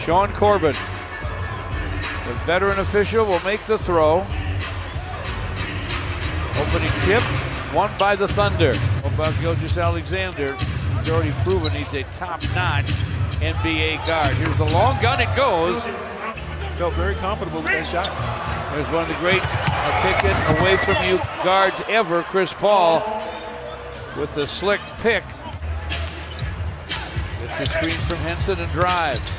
Sean Corbin, the veteran official, will make the throw. Opening tip, won by the Thunder. How about Gilgeous-Alexander? He's already proven he's a top-notch NBA guard. Here's the long gun, it goes. Felt very comfortable with that shot. There's one of the great take it away from you guards ever, Chris Paul, with the slick pick. Gets a screen from Henson and drives.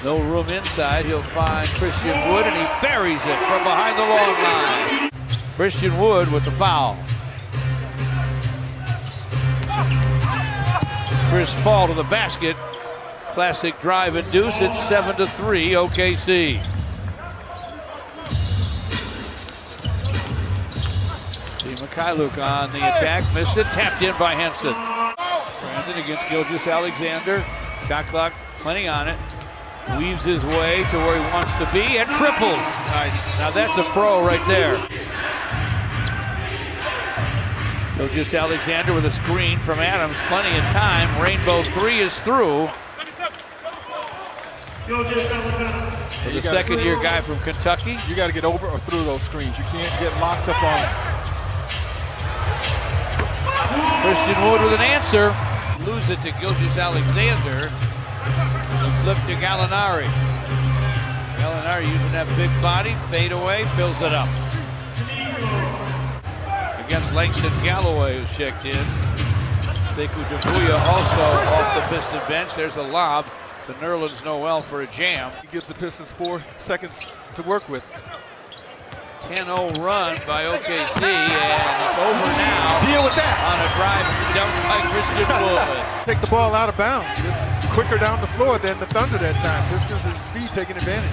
No room inside. He'll find Christian Wood, and he buries it from behind the long line. Christian Wood with the foul. Chris Paul to the basket. Classic drive and deuce. It's 7-3 OKC. See Mikhailuk on the attack. Missed it. Tapped in by Henson. Brandon against Gilgeous-Alexander. Shot clock plenty on it. Weaves his way to where he wants to be and triples. Nice. Now that's a pro right there. Gilgeous-Alexander with a screen from Adams. Plenty of time. Rainbow three is through. For the second-year guy from Kentucky. You got to get over or through those screens. You can't get locked up on it. Christian Wood with an answer. Lose it to Gilgeous-Alexander. And flip to Gallinari. Gallinari using that big body. Fade away, fills it up. Against Langston Galloway, who's checked in. Sekou Doumbouya also off the Piston bench. There's a lob to Nerlens Noel for a jam. He gives the Pistons 4 seconds to work with. 10-0 run by OKC, and it's over now. Deal with that. On a drive dunk by Christian Wood. Take the ball out of bounds. Just quicker down the floor than the Thunder that time. Pistons and speed taking advantage.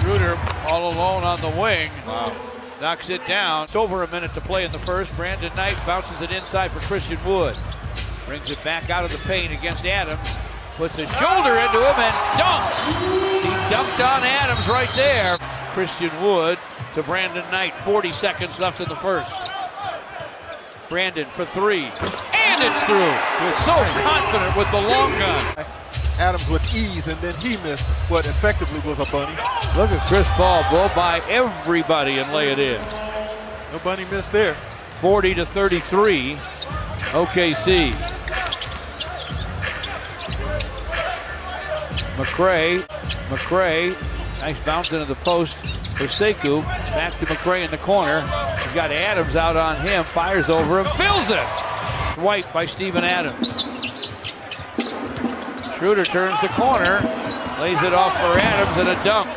Schroeder all alone on the wing. Wow. Knocks it down. It's over a minute to play in the first. Brandon Knight bounces it inside for Christian Wood. Brings it back out of the paint against Adams. Puts his shoulder into him and dunks. He dunked on Adams right there. Christian Wood to Brandon Knight. 40 seconds left in the first. Brandon for three. And it's through. So confident with the long gun. Adams with ease, and then he missed what effectively was a bunny. Look at Chris Paul blow by everybody and lay it in. No bunny miss there. 40-33, OKC. McRae, nice bounce into the post for Sekou. Back to McRae in the corner. He's got Adams out on him, fires over him, fills it. White by Steven Adams. Schroeder turns the corner, lays it off for Adams and a dunk.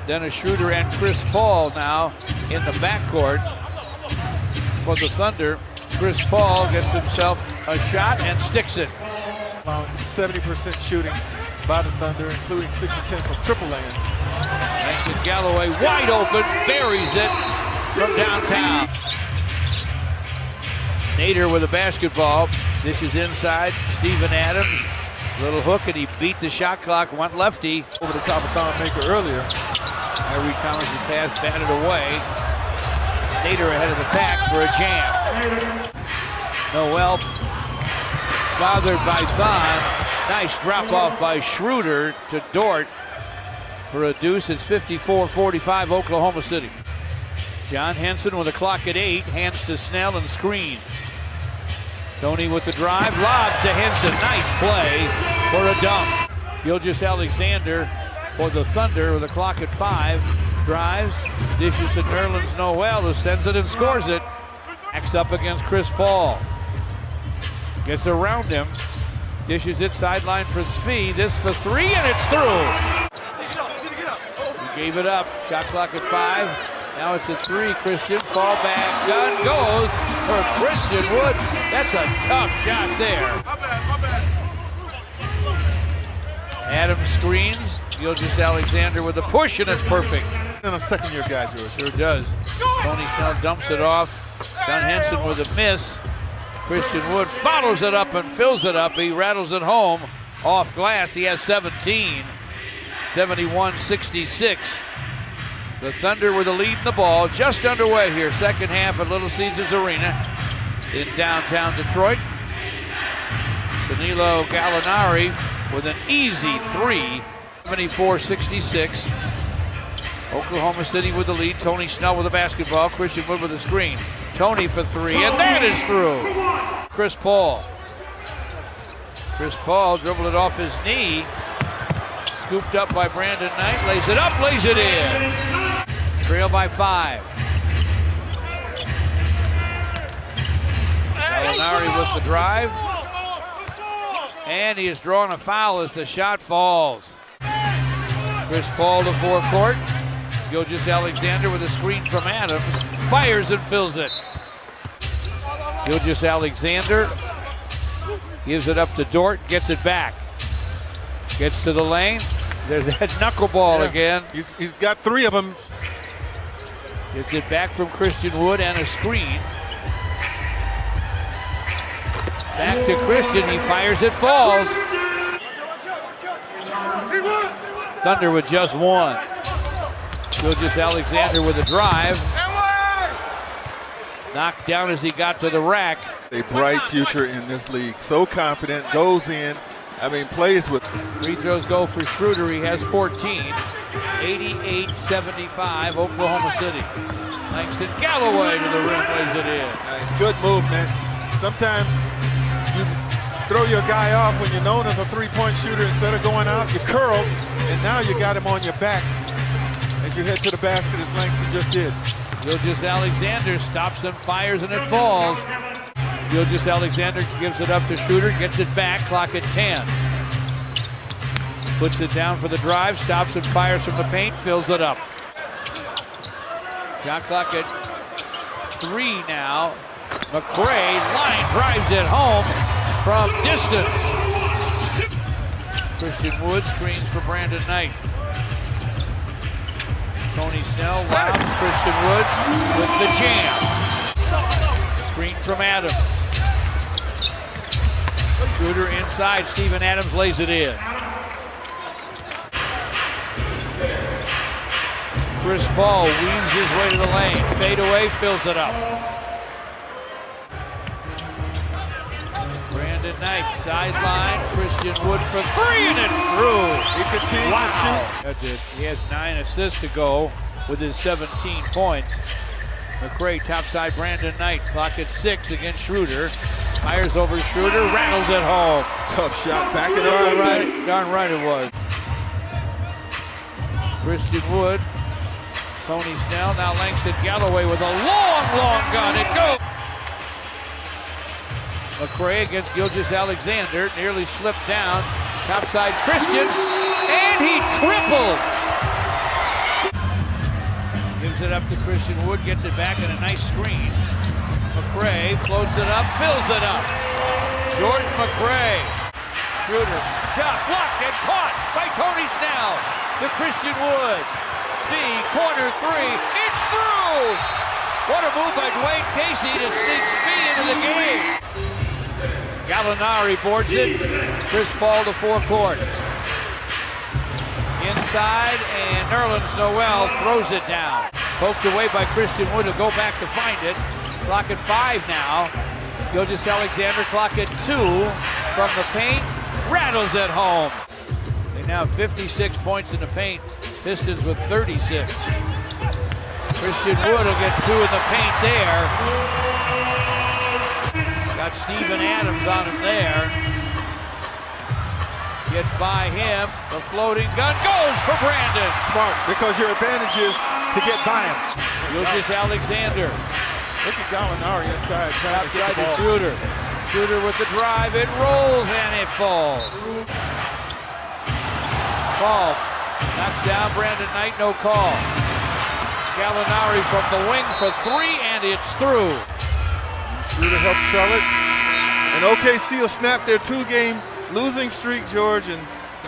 Dennis Schroeder and Chris Paul now in the backcourt for the Thunder. Chris Paul gets himself a shot and sticks it. Allowing 70% shooting by the Thunder, including 6 of 10 from triple land. Langston Galloway wide open, buries it from downtown. Nader with a basketball, dishes inside, Steven Adams. Little hook, and he beat the shot clock, went lefty. Over the top of Thonmaker earlier. Every Thomas' pass batted away. Nader ahead of the pack for a jam. Noel bothered by Thon. Nice drop off by Schroeder to Dort for a deuce. It's 54-45 Oklahoma City. John Henson with a clock at 8, hands to Snell and screens. Tony with the drive, lob to Henson. Nice play for a dunk. Gilgeous-Alexander for the Thunder with a clock at 5. Drives, dishes to Nerlens Noel, who sends it and scores it. Backs up against Chris Paul. Gets around him. Dishes it sideline for Svi. This for three, and it's through. He gave it up. Shot clock at 5. Now it's a 3, Christian. Fall back, gun goes for Christian Wood. That's a tough shot there. My bad. Adams screens. Gilgeous-Alexander with a push, and it's perfect. And a second-year guy, George. Sure does. Tony Snell dumps it off. John Henson with a miss. Christian Wood follows it up and fills it up. He rattles it home off glass. He has 17. 71-66. The Thunder with the lead in the ball. Just underway here. Second half at Little Caesars Arena in downtown Detroit. Danilo Gallinari with an easy 3 74-66. Oklahoma City with the lead. Tony Snell with the basketball. Christian Wood with the screen. Tony for three, and that is through. Chris Paul. Chris Paul dribbled it off his knee. Scooped up by Brandon Knight. Lays it up, lays it in. Trail by 5. Gallinari with the drive. And he has drawn a foul as the shot falls. Chris Paul to forecourt. Gilgeous-Alexander with a screen from Adams. Fires and fills it. Gilgeous-Alexander gives it up to Dort. Gets it back. Gets to the lane. There's that knuckleball again. He's got 3 of them. Gets it back from Christian Wood and a screen. Back to Christian. He fires. It falls. Thunder with just 1. Gilgeous-Alexander with a drive. Knocked down as he got to the rack. A bright future in this league. So confident, goes in. I mean, plays with. Free throws go for Schroeder. He has 14. 88-75, Oklahoma City. Langston Galloway to the rim, lays it in. Nice, good movement. Sometimes you throw your guy off when you're known as a three-point shooter. Instead of going out, you curl, and now you got him on your back as you head to the basket, as Langston just did. Gilgeous-Alexander stops and fires, and it falls. Gilgeous-Alexander gives it up to Schroeder, gets it back, clock at 10. Puts it down for the drive, stops and fires from the paint, fills it up. Shot clock at 3 now. McCray, line drives it home from distance. Christian Wood screens for Brandon Knight. Tony Snell lobs Christian Wood with the jam. Screen from Adams. Shooter inside, Steven Adams lays it in. Chris Paul weaves his way to the lane. Fade away, fills it up. Brandon Knight, sideline. Christian Wood for 3, and it's through. He continues to shoot. That's it. He has 9 assists to go with his 17 points. McCray, topside Brandon Knight. Clock at 6 against Schroeder. Fires over Schroeder, rattles it home. Tough shot, back it up. Darn right it was. Christian Wood. Tony Snell, now Langston Galloway with a long gun. It goes. McCray against Gilgeous-Alexander, nearly slipped down. Topside Christian, and he triples. Gives it up to Christian Wood, gets it back in a nice screen. McCray floats it up, fills it up. Jordan McCray. Schroeder, shot blocked and caught by Tony Snell to Christian Wood. Spee, corner 3, it's through! What a move by Dwayne Casey to sneak Spee into the game. Gallinari boards it. Chris Paul to forecourt. Inside, and Nerlens Noel throws it down. Poked away by Christian Wood to go back to find it. Clock at 5 now. Gilgeous-Alexander, clock at 2 from the paint. Rattles it home. They now have 56 points in the paint. Pistons with 36. Christian Wood will get 2 in the paint there. Got Steven Adams on him there. Gets by him. The floating gun goes for Brandon. Smart, because your advantage is to get by him. Gilgeous-Alexander. Look at Gallinari inside trying to get the ball. Schroeder. Schroeder with the drive. It rolls and it falls. Paul knocks down Brandon Knight, no call. Gallinari from the wing for 3, and it's through. Schroeder helped sell it. And OKC will snap their 2-game losing streak, George, and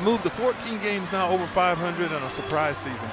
move to 14 games now over 500 on a surprise season.